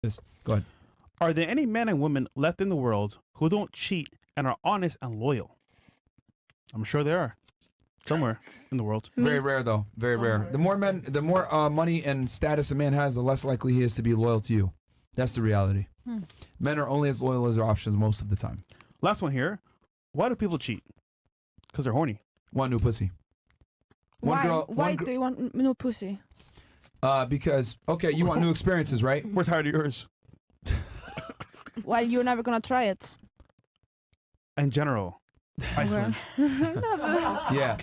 Yes. Go ahead. Are there any men and women left in the world who don't cheat and are honest and loyal? I'm sure there are. Somewhere in the world. Very rare, though. Very rare. The more money and status a man has, the less likely he is to be loyal to you. That's the reality. Men are only as loyal as their options most of the time. Last one here. Why do people cheat? Because they're horny. Want new pussy. Why do you want new pussy? Because, okay, you want new experiences, right? We're tired of yours. Well, you're never gonna try it. In general. Iceland. Yeah.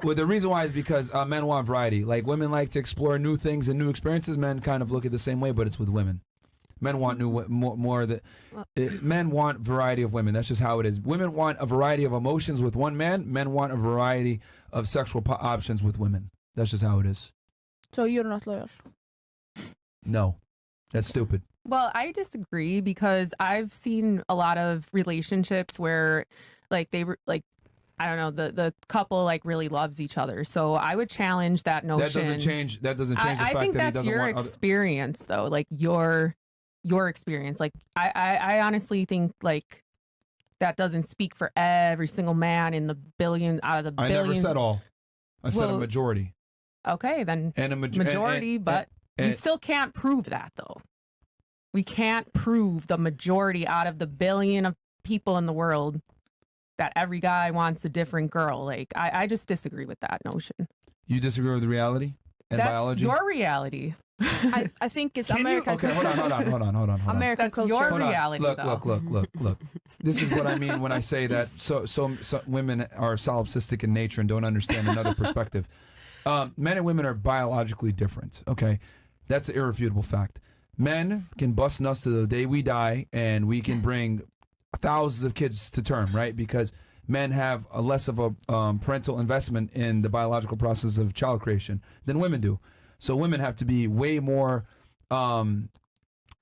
Well, the reason why is because men want variety. Like, women like to explore new things and new experiences. Men kind of look at the same way, but it's with women. Men want men want variety of women. That's just how it is. Women want a variety of emotions with one man. Men want a variety of sexual options with women. That's just how it is. So you're not loyal? No. That's stupid. Well, I disagree because I've seen a lot of relationships where like they were like, I don't know, the couple like really loves each other. So I would challenge that notion. That doesn't change the fact that he doesn't want I think that's your experience though. Like your experience. Like I honestly think like that doesn't speak for every single man in the billion out of the billions. I never said all. I said a majority. Okay, then and a majority, but we still can't prove that though. We can't prove the majority out of the billion of people in the world that every guy wants a different girl. Like, I just disagree with that notion. You disagree with the reality and biology? That's your reality. I think it's American culture. Okay, hold on. American That's culture. your reality, Look. This is what I mean when I say that so women are solipsistic in nature and don't understand another perspective. Men and women are biologically different, okay? That's an irrefutable fact. Men can bust nuts to the day we die, and we can bring thousands of kids to term, right? Because men have a less of a parental investment in the biological process of child creation than women do. So women have to be way more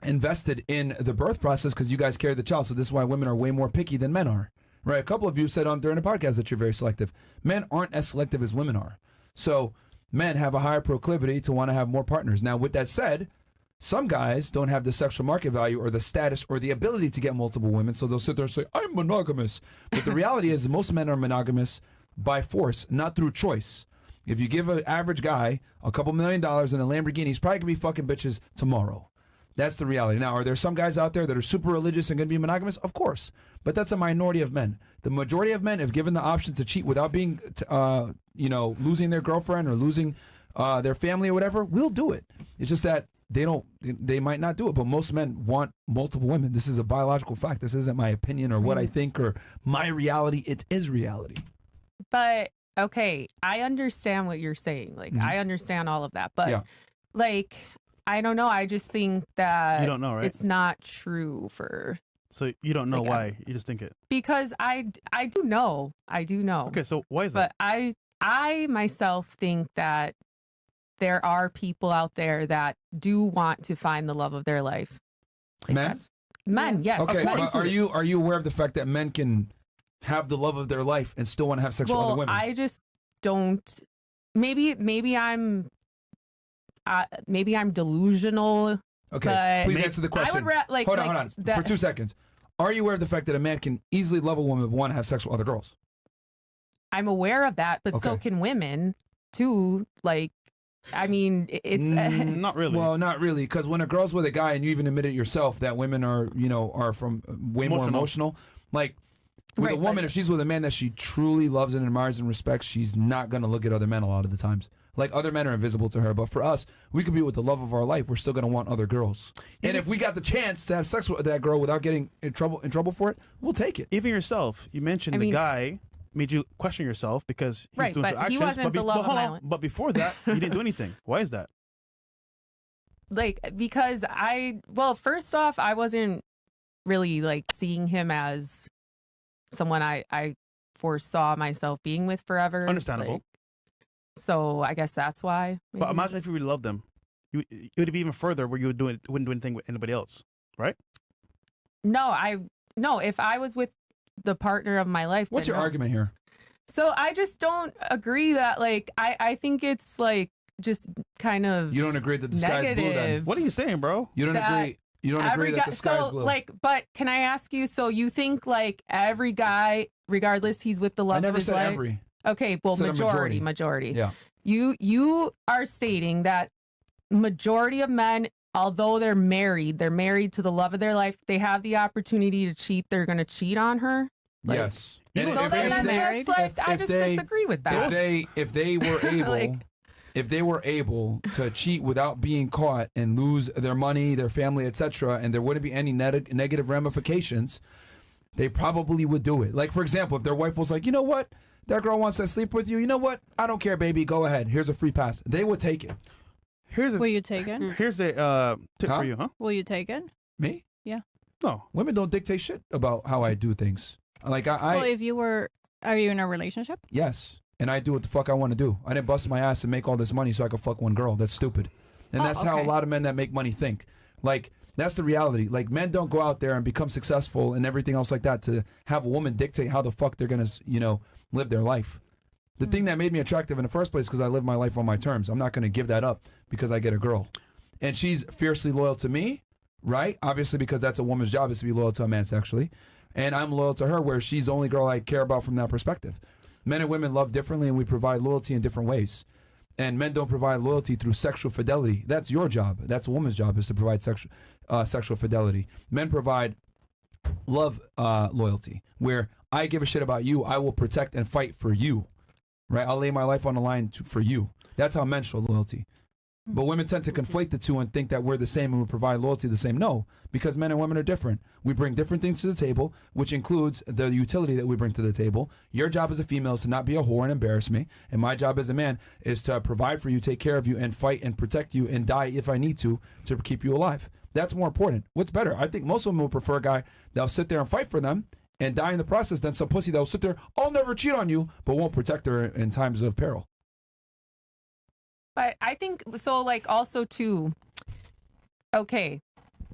invested in the birth process because you guys carry the child. So this is why women are way more picky than men are, right? A couple of you said during the podcast that you're very selective. Men aren't as selective as women are. So men have a higher proclivity to want to have more partners. Now, with that said, some guys don't have the sexual market value or the status or the ability to get multiple women, so they'll sit there and say, I'm monogamous. But the reality is most men are monogamous by force, not through choice. If you give an average guy a couple $1 million and a Lamborghini, he's probably going to be fucking bitches tomorrow. That's the reality. Now, are there some guys out there that are super religious and going to be monogamous? Of course. But that's a minority of men. The majority of men, if given the option to cheat without being, losing their girlfriend or losing their family or whatever, will do it. It's just that they might not do it, but most men want multiple women. This is a biological fact. This isn't my opinion or what I think or my reality. It is reality. But, okay, I understand what you're saying. Like, I understand all of that. But, like, I don't know. I just think that you don't know, right? It's not true for... So you don't know why? You just think it? Because I do know. I do know. Okay, so why is that? But I myself think that there are people out there that do want to find the love of their life. Like men, yes. Okay, men. are you aware of the fact that men can have the love of their life and still want to have sex with other women? I just don't. Maybe I'm delusional. Okay, please answer the question. Hold on. For 2 seconds. Are you aware of the fact that a man can easily love a woman but want to have sex with other girls? I'm aware of that, but so can women too. Like, I mean, it's not really. Well, not really, because when a girl's with a guy, and you even admit it yourself that women are from way more emotional. Like with a woman, if she's with a man that she truly loves and admires and respects, she's not gonna look at other men a lot of the times. Like, other men are invisible to her, but for us, we could be with the love of our life. We're still gonna want other girls, and if we got the chance to have sex with that girl without getting in trouble for it, we'll take it. Even yourself, you mentioned the guy made you question yourself because he's doing some actions. He wasn't the love of my life. But before that, you didn't do anything. Why is that? Like, because first off, I wasn't really like seeing him as someone I foresaw myself being with forever. Understandable. Like, so I guess that's why. Maybe. But imagine if you really loved them. It would be even further where you wouldn't do anything with anybody else, right? No, if I was with the partner of my life. What's your argument here? So I just don't agree that, like, I think it's like just kind of You don't agree that the sky's blue then? What are you saying, bro? You don't agree? You don't agree that the sky's blue? But can I ask you? So you think like every guy, regardless, he's with the love of his life? I never said every. Okay, well, majority. Yeah. You are stating that majority of men, although they're married to the love of their life, they have the opportunity to cheat. They're going to cheat on her. Like, yes. And I just disagree with that. If they were able. If they were able to cheat without being caught and lose their money, their family, etc., and there wouldn't be any negative ramifications, they probably would do it. Like, for example, if their wife was like, you know what? That girl wants to sleep with you. You know what? I don't care, baby. Go ahead. Here's a free pass. They would take it. Will you take it? Here's a tip for you, huh? Will you take it? Me? Yeah. No. Women don't dictate shit about how I do things. Like, Well, if you were... Are you in a relationship? Yes. And I do what the fuck I want to do. I didn't bust my ass and make all this money so I could fuck one girl. That's stupid. And that's how a lot of men that make money think. Like, that's the reality. Like, men don't go out there and become successful and everything else like that to have a woman dictate how the fuck they're going to, live their life. The thing that made me attractive in the first place because I live my life on my terms. I'm not going to give that up because I get a girl. And she's fiercely loyal to me, right? Obviously, because that's a woman's job is to be loyal to a man sexually. And I'm loyal to her where she's the only girl I care about from that perspective. Men and women love differently, and we provide loyalty in different ways. And men don't provide loyalty through sexual fidelity. That's your job. That's a woman's job is to provide sexual fidelity. Men provide love loyalty, where I give a shit about you. I will protect and fight for you, right? I'll lay my life on the line for you. That's how men show loyalty. But women tend to conflate the two and think that we're the same and we provide loyalty the same. No, because men and women are different. We bring different things to the table, which includes the utility that we bring to the table. Your job as a female is to not be a whore and embarrass me. And my job as a man is to provide for you, take care of you, and fight and protect you and die if I need to keep you alive. That's more important. What's better? I think most women would prefer a guy that'll sit there and fight for them and die in the process than some pussy that'll sit there, I'll never cheat on you, but won't protect her in times of peril. But I think so, like, also too, okay,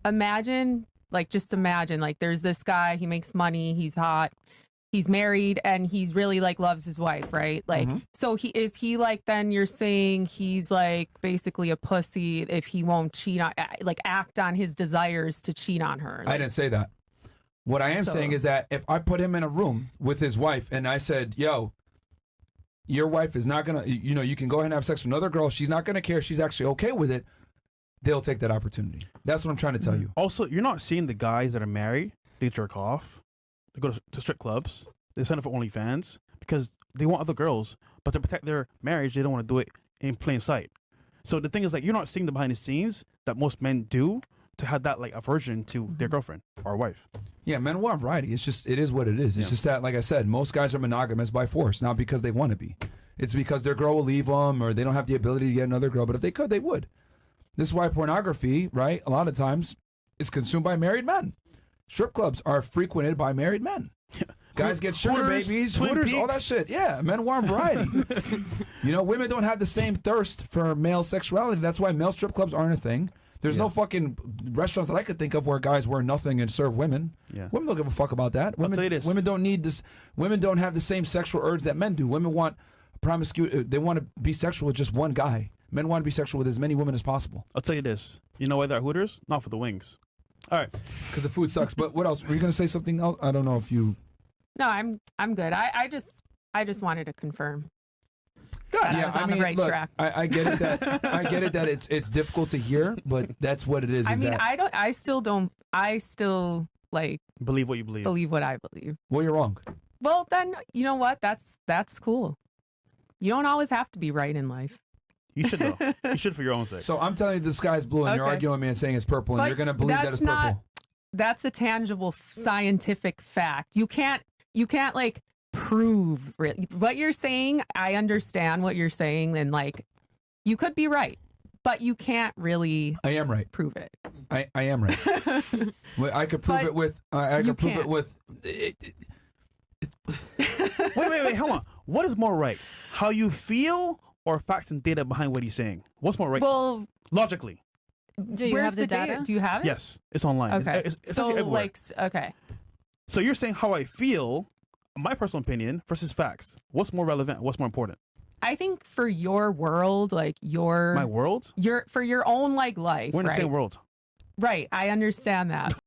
just imagine, like, there's this guy, he makes money, he's hot, he's married, and he's really, like, loves his wife, right? Like, so he like, then you're saying he's, like, basically a pussy if he won't cheat on, like, act on his desires to cheat on her. Like, I didn't say that. What I am saying is that if I put him in a room with his wife and I said, yo, your wife is not going to, you can go ahead and have sex with another girl. She's not going to care. She's actually okay with it. They'll take that opportunity. That's what I'm trying to tell you. Also, you're not seeing the guys that are married. They jerk off. They go to strip clubs. They sign up for OnlyFans because they want other girls. But to protect their marriage, they don't want to do it in plain sight. So the thing is, like, you're not seeing the behind the scenes that most men do to have that, like, aversion to their girlfriend or wife. Yeah, men want variety. It is what it is. It's just that, like I said, most guys are monogamous by force, not because they want to be. It's because their girl will leave them or they don't have the ability to get another girl. But if they could, they would. This is why pornography, right, a lot of times is consumed by married men. Strip clubs are frequented by married men. Guys get sugar babies, Hooters, all that shit. Yeah, men want variety. Women don't have the same thirst for male sexuality. That's why male strip clubs aren't a thing. There's no fucking restaurants that I could think of where guys wear nothing and serve women. Yeah. Women don't give a fuck about that. Women don't need this. Women don't have the same sexual urge that men do. Women want promiscuity. They want to be sexual with just one guy. Men want to be sexual with as many women as possible. I'll tell you this. You know why they're Hooters? Not for the wings. All right. Because the food sucks. But what else? Were you going to say something else? I don't know if you... No, I'm good. I just wanted to confirm. God, I was on the right track. I get it that it's difficult to hear, but that's what it is. I still like believe what you believe. Believe what I believe. Well, you're wrong. Well, then you know what? That's cool. You don't always have to be right in life. You should though. You should for your own sake. So I'm telling you the sky's blue, and you're arguing with me and saying it's purple, and you're gonna believe that it's purple. That's a tangible scientific fact. You can't like prove what you're saying. I understand what you're saying, and like you could be right, but you can't really. I am right. Prove it. I am right. I could prove it with. I could prove it with. Wait, hold on. What is more right? How you feel or facts and data behind what he's saying? What's more right? Well, logically. Do you have the data? Do you have it? Yes, it's online. Okay. It's so everywhere. like, okay. So you're saying how I feel, my personal opinion versus facts. What's more relevant? What's more important? I think for your world, like my world, for your own like life. We're in the right? same world. Right. I understand that.